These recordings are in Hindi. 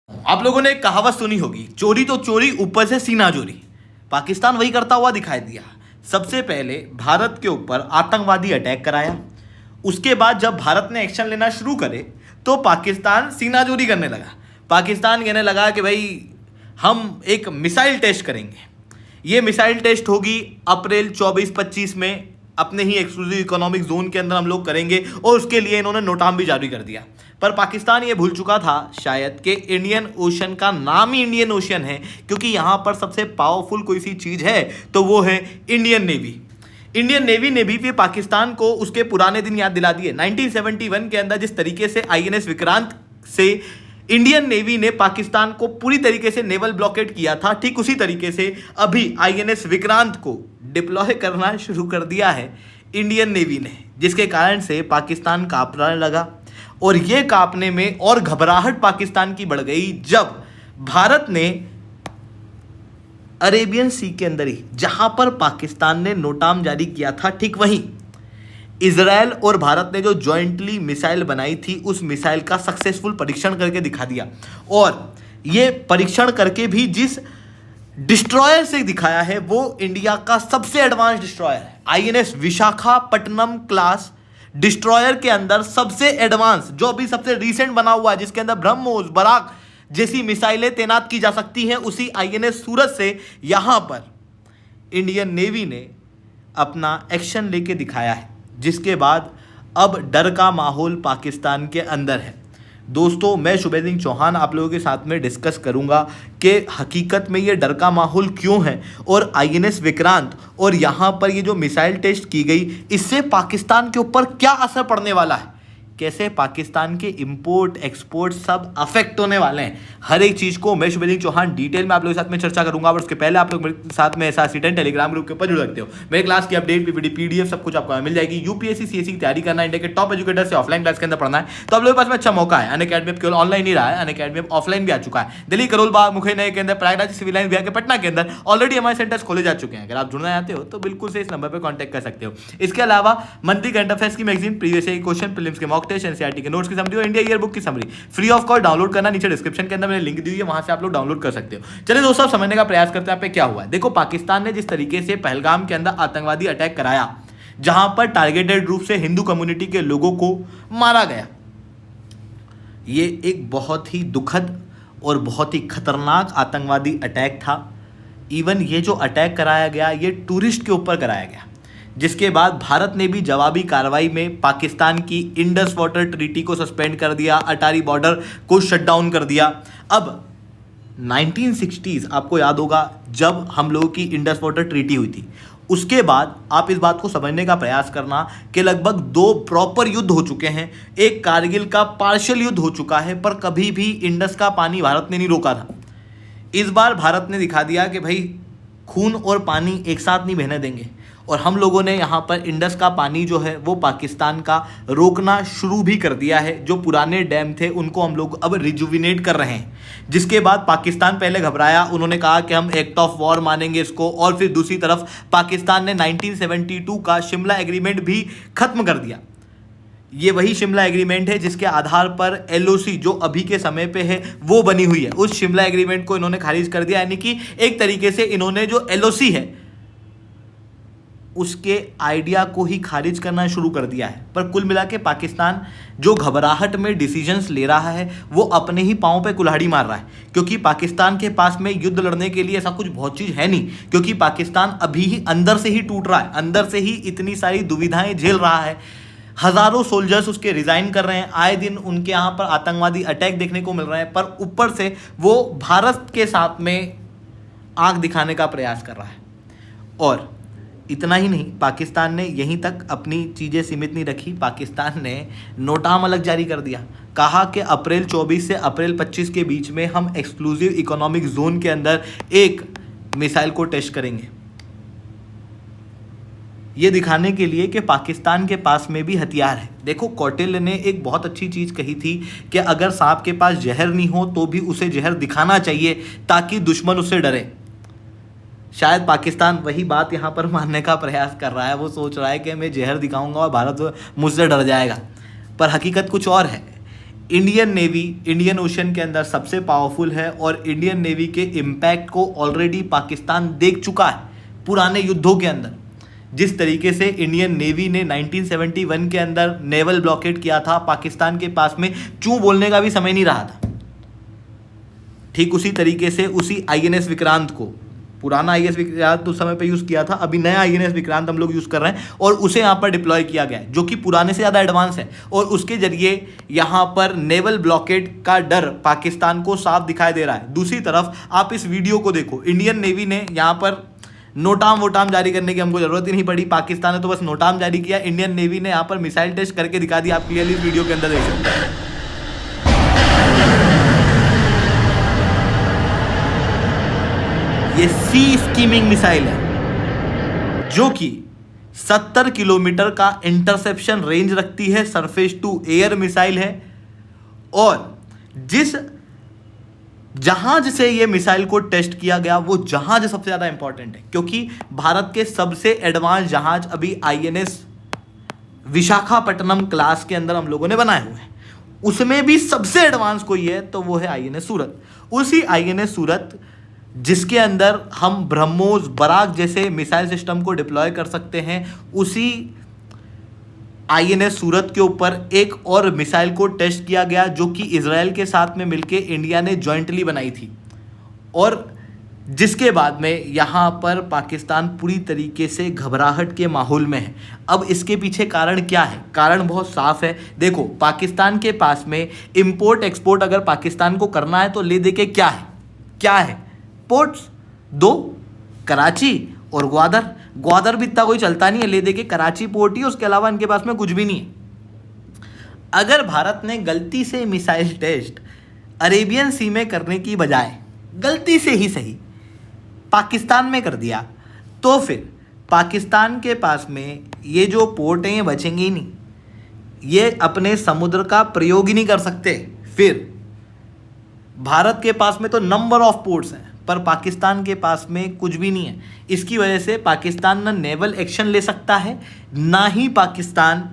आप लोगों ने एक कहावत सुनी होगी, चोरी तो चोरी ऊपर से सीना चोरी। पाकिस्तान वही करता हुआ दिखाई दिया। सबसे पहले भारत के ऊपर आतंकवादी अटैक कराया। उसके बाद जब भारत ने एक्शन लेना शुरू करे तो पाकिस्तान सीना चोरी करने लगा। पाकिस्तान कहने लगा कि भाई हम एक मिसाइल टेस्ट करेंगे। ये मिसाइल टेस्ट होगी अप्रैल 24-25 में अपने ही एक्सक्लूसिव इकोनॉमिक जोन के अंदर हम लोग करेंगे, और उसके लिए इन्होंने नोटाम भी जारी कर दिया। पर पाकिस्तान ये भूल चुका था शायद कि इंडियन ओशन का नाम ही इंडियन ओशन है, क्योंकि यहाँ पर सबसे पावरफुल कोई सी चीज़ है तो वो है इंडियन नेवी। इंडियन नेवी ने भी फिर पाकिस्तान को उसके पुराने दिन याद दिला दिए। 1971 के अंदर जिस तरीके से आईएनएस विक्रांत से इंडियन नेवी ने पाकिस्तान को पूरी तरीके से नेवल ब्लॉकेट किया था, ठीक उसी तरीके से अभी आईएनएस विक्रांत को डिप्लॉय करना शुरू कर दिया है इंडियन नेवी ने, जिसके कारण से पाकिस्तान कांपने लगा। और ये कांपने में और घबराहट पाकिस्तान की बढ़ गई जब भारत ने अरेबियन सी के अंदर ही, जहां पर पाकिस्तान ने नोटाम जारी किया था, ठीक वहीं इजराइल और भारत ने जो जॉइंटली मिसाइल बनाई थी उस मिसाइल का सक्सेसफुल परीक्षण करके दिखा दिया। और ये परीक्षण करके भी जिस डिस्ट्रॉयर से दिखाया है वो इंडिया का सबसे एडवांस डिस्ट्रॉयर है। आईएनएस विशाखापट्टनम क्लास डिस्ट्रॉयर के अंदर सबसे एडवांस, जो अभी सबसे रिसेंट बना हुआ है, जिसके अंदर ब्रह्मोस, बराक जैसी मिसाइलें तैनात की जा सकती हैं, उसी आईएनएस सूरज से यहां पर इंडियन नेवी ने अपना एक्शन लेके दिखाया है, जिसके बाद अब डर का माहौल पाकिस्तान के अंदर है। दोस्तों, मैं शुभेंद्र सिंह चौहान आप लोगों के साथ में डिस्कस करूंगा कि हकीकत में ये डर का माहौल क्यों है, और आईएनएस विक्रांत और यहाँ पर ये जो मिसाइल टेस्ट की गई, इससे पाकिस्तान के ऊपर क्या असर पड़ने वाला है, कैसे पाकिस्तान के इंपोर्ट एक्सपोर्ट सब अफेक्ट होने वाले हैं। हर एक चीज़ को मैं शुभेंद्र सिंह चौहान डिटेल में आप लोगों के साथ में चर्चा करूंगा। और उसके पहले आप लोग मेरे साथ में SRC10 टेलीग्राम ग्रुप के ऊपर जुड़ सकते हो। मेरे क्लास की अपडेट PDF सब कुछ आपको मिल जाएगी। यूपीएससी CSE की तैयारी करना है, इंडिया के टॉप एजुकेटर से ऑफलाइन क्लास के अंदर पढ़ना है, तो आप लोगों के पास में अच्छा मौका है। अनअकैडमी अब केवल ऑनलाइन ही रहा है, अनअकैडमी अब ऑफलाइन भी आ चुका है। दिल्ली, करोल बाग, मुखई नगर के अंदर, प्रयागराज, सिविल लाइन, बिहार के पटना के अंदर ऑलरेडी हमारे सेंटर्स खोले जा चुके हैं। अगर आप जुड़ना चाहते हो तो बिल्कुल से इस नंबर पर कॉन्टैक्ट कर सकते हो। इसके अलावा मंथली करंट अफेयर्स की मैगजीन, प्रीवियस क्वेश्चन, प्रीलिम्स के मॉक टेस्ट, एनसीईआरटी के नोट्स की समरी और इंडिया ईयर बुक की summary free of cost download करना, नीचे डिस्क्रिप्शन के अंदर मैंने लिंक दी हुई है, वहां से आप लोग डाउनलोड कर सकते हो। चलिए दोस्तों, समझने का प्रयास करते हैं पे क्या हुआ है। देखो, पाकिस्तान ने जिस तरीके से पहलगाम के अंदर आतंकवादी अटैक कराया, जहां पर टारगेटेड रूप से हिंदू कम्युनिटी के लोगों को मारा गया, ये एक बहुत ही दुखद और बहुत ही खतरनाक आतंकवादी अटैक था। इवन ये जो अटैक कराया गया, ये टूरिस्ट के ऊपर कराया गया, जिसके बाद भारत ने भी जवाबी कार्रवाई में पाकिस्तान की इंडस वाटर ट्रीटी को सस्पेंड कर दिया, अटारी बॉर्डर को शट डाउन कर दिया। अब 1960s आपको याद होगा जब हम लोगों की इंडस वाटर ट्रीटी हुई थी, उसके बाद आप इस बात को समझने का प्रयास करना कि लगभग 2 प्रॉपर युद्ध हो चुके हैं। एक कारगिल का पार्शियल युद्ध हो चुका है, पर कभी भी इंडस का पानी भारत ने नहीं रोका था। इस बार भारत ने दिखा दिया कि भाई खून और पानी एक साथ नहीं बहने देंगे, और हम लोगों ने यहाँ पर इंडस का पानी जो है वो पाकिस्तान का रोकना शुरू भी कर दिया है। जो पुराने डैम थे उनको हम लोग अब रिजुविनेट कर रहे हैं, जिसके बाद पाकिस्तान पहले घबराया, उन्होंने कहा कि हम एक्ट ऑफ वॉर मानेंगे इसको, और फिर दूसरी तरफ पाकिस्तान ने 1972 का शिमला एग्रीमेंट भी खत्म कर दिया। ये वही शिमला एग्रीमेंट है जिसके आधार पर LOC जो अभी के समय पे है वो बनी हुई है। उस शिमला एग्रीमेंट को इन्होंने खारिज कर दिया, यानी कि एक तरीके से इन्होंने जो LOC है उसके आइडिया को ही खारिज करना शुरू कर दिया है। पर कुल मिला के पाकिस्तान जो घबराहट में डिसीजंस ले रहा है वो अपने ही पाँव पे कुल्हाड़ी मार रहा है, क्योंकि पाकिस्तान के पास में युद्ध लड़ने के लिए ऐसा कुछ बहुत चीज़ है नहीं, क्योंकि पाकिस्तान अभी ही अंदर से ही टूट रहा है, अंदर से ही इतनी सारी दुविधाएं झेल रहा है। हज़ारों सोल्जर्स उसके रिज़ाइन कर रहे हैं, आए दिन उनके यहाँ पर आतंकवादी अटैक देखने को मिल रहे हैं, पर ऊपर से वो भारत के साथ में आंख दिखाने का प्रयास कर रहा है। और इतना ही नहीं, पाकिस्तान ने यहीं तक अपनी चीज़ें सीमित नहीं रखी, पाकिस्तान ने नोटाम अलग जारी कर दिया। कहा कि अप्रैल 24 से अप्रैल 25 के बीच में हम एक्सक्लूसिव इकोनॉमिक जोन के अंदर एक मिसाइल को टेस्ट करेंगे, ये दिखाने के लिए कि पाकिस्तान के पास में भी हथियार है। देखो, कौटिल्य ने एक बहुत अच्छी चीज़ कही थी कि अगर सांप के पास जहर नहीं हो तो भी उसे जहर दिखाना चाहिए ताकि दुश्मन उससे डरे। शायद पाकिस्तान वही बात यहाँ पर मानने का प्रयास कर रहा है। वो सोच रहा है कि मैं जहर दिखाऊंगा और भारत मुझसे डर जाएगा, पर हकीकत कुछ और है। इंडियन नेवी इंडियन ओशन के अंदर सबसे पावरफुल है और इंडियन नेवी के इम्पैक्ट को ऑलरेडी पाकिस्तान देख चुका है पुराने युद्धों के अंदर। जिस तरीके से इंडियन नेवी ने 1971 के अंदर नेवल ब्लॉकेड किया था, पाकिस्तान के पास में चूं बोलने का भी समय नहीं रहा था। ठीक उसी तरीके से उसी आईएनएस विक्रांत को, पुराना आईएनएस विक्रांत उस समय पे यूज़ किया था, अभी नया आईएनएस विक्रांत हम लोग यूज़ कर रहे हैं और उसे यहाँ पर डिप्लॉय किया गया है जो कि पुराने से ज़्यादा एडवांस है। और उसके जरिए यहाँ पर नेवल ब्लॉकेड का डर पाकिस्तान को साफ दिखाई दे रहा है। दूसरी तरफ आप इस वीडियो को देखो, इंडियन नेवी ने यहाँ पर नोटाम वोटाम जारी करने की हमको जरूरत ही नहीं पड़ी, पाकिस्तान ने तो बस नोटाम जारी किया। इंडियन नेवी ने यहाँ पर मिसाइल टेस्ट करके दिखा दिया, आप क्लियरली वीडियो के अंदर देख सकते हैं। ये सी स्कीमिंग मिसाइल है जो कि 70 किलोमीटर का इंटरसेप्शन रेंज रखती है, सरफेस टू एयर मिसाइल है। और जिस जहाज से ये मिसाइल को टेस्ट किया गया वो जहाज सबसे ज़्यादा इंपॉर्टेंट है, क्योंकि भारत के सबसे एडवांस जहाज अभी आईएनएस विशाखापट्टनम क्लास के अंदर हम लोगों ने बनाए हुए हैं। उसमें भी सबसे एडवांस कोई है तो वो है आईएनएस सूरत। उसी आईएनएस सूरत जिसके अंदर हम ब्रह्मोस, बराक जैसे मिसाइल सिस्टम को डिप्लॉय कर सकते हैं, उसी आईएनएस सूरत के ऊपर एक और मिसाइल को टेस्ट किया गया जो कि इजराइल के साथ में मिलके इंडिया ने जॉइंटली बनाई थी। और जिसके बाद में यहाँ पर पाकिस्तान पूरी तरीके से घबराहट के माहौल में है। अब इसके पीछे कारण क्या है? कारण बहुत साफ है। देखो, पाकिस्तान के पास में इंपोर्ट एक्सपोर्ट अगर पाकिस्तान को करना है तो ले दे के क्या है? क्या है? पोर्ट्स दो, कराची और ग्वादर। ग्वादर भी इतना कोई चलता नहीं है, ले दे के कराची पोर्ट ही, उसके अलावा इनके पास में कुछ भी नहीं है। अगर भारत ने गलती से मिसाइल टेस्ट अरेबियन सी में करने की बजाय गलती से ही सही पाकिस्तान में कर दिया तो फिर पाकिस्तान के पास में ये जो पोर्ट हैं ये बचेंगे ही नहीं, ये अपने समुद्र का प्रयोग ही नहीं कर सकते। फिर भारत के पास में तो नंबर ऑफ पोर्ट्स हैं पर पाकिस्तान के पास में कुछ भी नहीं है। इसकी वजह से पाकिस्तान ना नेवल एक्शन ले सकता है, ना ही पाकिस्तान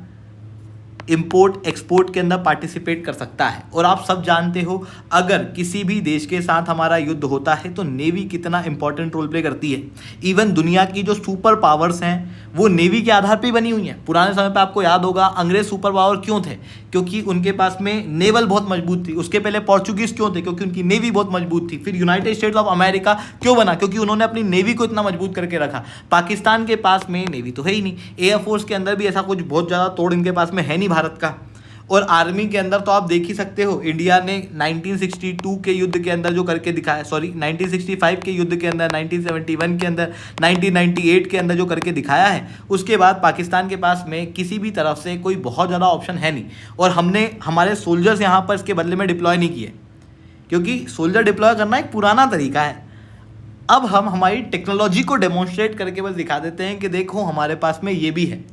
इंपोर्ट एक्सपोर्ट के अंदर पार्टिसिपेट कर सकता है। और आप सब जानते हो अगर किसी भी देश के साथ हमारा युद्ध होता है तो नेवी कितना इंपॉर्टेंट रोल प्ले करती है। इवन दुनिया की जो सुपर पावर्स हैं वो नेवी के आधार पर ही बनी हुई हैं। पुराने समय पे आपको याद होगा अंग्रेज सुपर पावर क्यों थे? क्योंकि उनके पास में नेवल बहुत मजबूत थी। उसके पहले पोर्चुगीज क्यों थे? क्योंकि उनकी नेवी बहुत मजबूत थी। फिर यूनाइटेड स्टेट्स ऑफ अमेरिका क्यों बना? क्योंकि उन्होंने अपनी नेवी को इतना मजबूत करके रखा। पाकिस्तान के पास में नेवी तो है ही नहीं, एयरफोर्स के अंदर भी ऐसा कुछ बहुत ज़्यादा तोड़ इनके पास में है नहीं भारत का। और आर्मी के अंदर तो आप देख ही सकते हो, इंडिया ने 1962 के युद्ध के अंदर जो करके दिखाया, 1965 के युद्ध के अंदर, 1971 के अंदर, 1998 के अंदर जो करके दिखाया है, उसके बाद पाकिस्तान के पास में किसी भी तरफ से कोई बहुत ज़्यादा ऑप्शन है नहीं। और हमने हमारे सोल्जर्स यहाँ पर इसके बदले में डिप्लॉय नहीं किए, क्योंकि सोल्जर डिप्लॉय करना एक पुराना तरीका है। अब हम हमारी टेक्नोलॉजी को डेमोन्स्ट्रेट करके बस दिखा देते हैं कि देखो हमारे पास में ये भी है।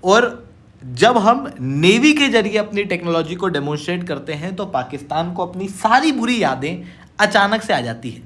और जब हम नेवी के जरिए अपनी टेक्नोलॉजी को डेमोन्स्ट्रेट करते हैं तो पाकिस्तान को अपनी सारी बुरी यादें अचानक से आ जाती है।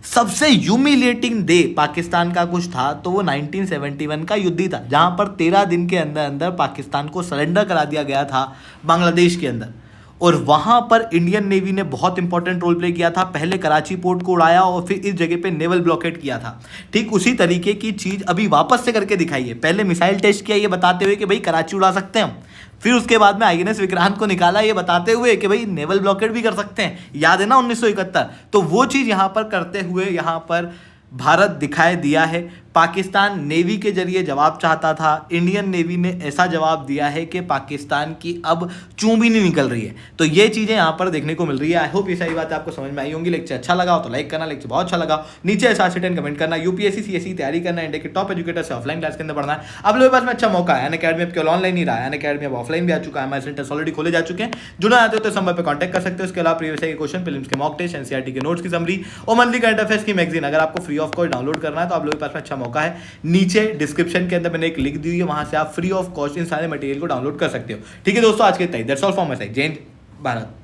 सबसे ह्यूमिलिएटिंग डे पाकिस्तान का कुछ था तो वो 1971 का युद्ध ही था, जहां पर 13 दिन के अंदर अंदर पाकिस्तान को सरेंडर करा दिया गया था बांग्लादेश के अंदर। और वहाँ पर इंडियन नेवी ने बहुत इंपॉर्टेंट रोल प्ले किया था। पहले कराची पोर्ट को उड़ाया और फिर इस जगह पे नेवल ब्लॉकेड किया था। ठीक उसी तरीके की चीज़ अभी वापस से करके दिखाई है। पहले मिसाइल टेस्ट किया ये बताते हुए कि भाई कराची उड़ा सकते हैं हम, फिर उसके बाद में आईएनएस विक्रांत को निकाला ये बताते हुए कि भाई नेवल ब्लॉकेड भी कर सकते हैं। याद है ना 1971? तो वो चीज़ यहाँ पर करते हुए यहाँ पर भारत दिखाई दिया है। पाकिस्तान नेवी के जरिए जवाब चाहता था, इंडियन नेवी ने ऐसा जवाब दिया है कि पाकिस्तान की अब चूं भी नहीं निकल रही है। तो ये चीज़ें यहाँ पर देखने को मिल रही है। आई होप ये सारी बातें आपको समझ में आई होंगी। लेक्चर अच्छा लगा हो तो लाइक करना, लेक्चर बहुत अच्छा लगा नीचे ऐसा से 10 कमेंट करना। यूपीएससी सीएससी तैयारी करना, इंडिया के टॉप एजुकेटर से ऑफलाइन क्लास के अंदर पढ़ना है। अब लोगों के पास में अच्छा मौका है। अनअकैडमी अब केवल ऑनलाइन ही रहा है, अनअकैडमी अब ऑफलाइन भी आ चुका है। हमारे सेंटर्स ऑलरेडी खोले जा चुके हैं। जुड़ना चाहते हो तो संपर्क पर कॉन्टैक्ट कर सकते हो। इसके अलावा प्रीवियस के क्वेश्चन, फिल्म्स के मॉक टेस्ट, एनसीईआरटी के नोट्स की समरी और मंथली करंट अफेयर्स की मैगजीन अगर आपको फ्री ऑफ कॉस्ट डाउनलोड करना है तो आप लोगों के पास में अच्छा मौका है। नीचे डिस्क्रिप्शन के अंदर मैंने एक लिंक दी हुई है, वहां से आप फ्री ऑफ कॉस्ट इन सारे मटेरियल को डाउनलोड कर सकते हो। ठीक है दोस्तों, आज के इतना ही। That's all from my side. जय हिंद भारत।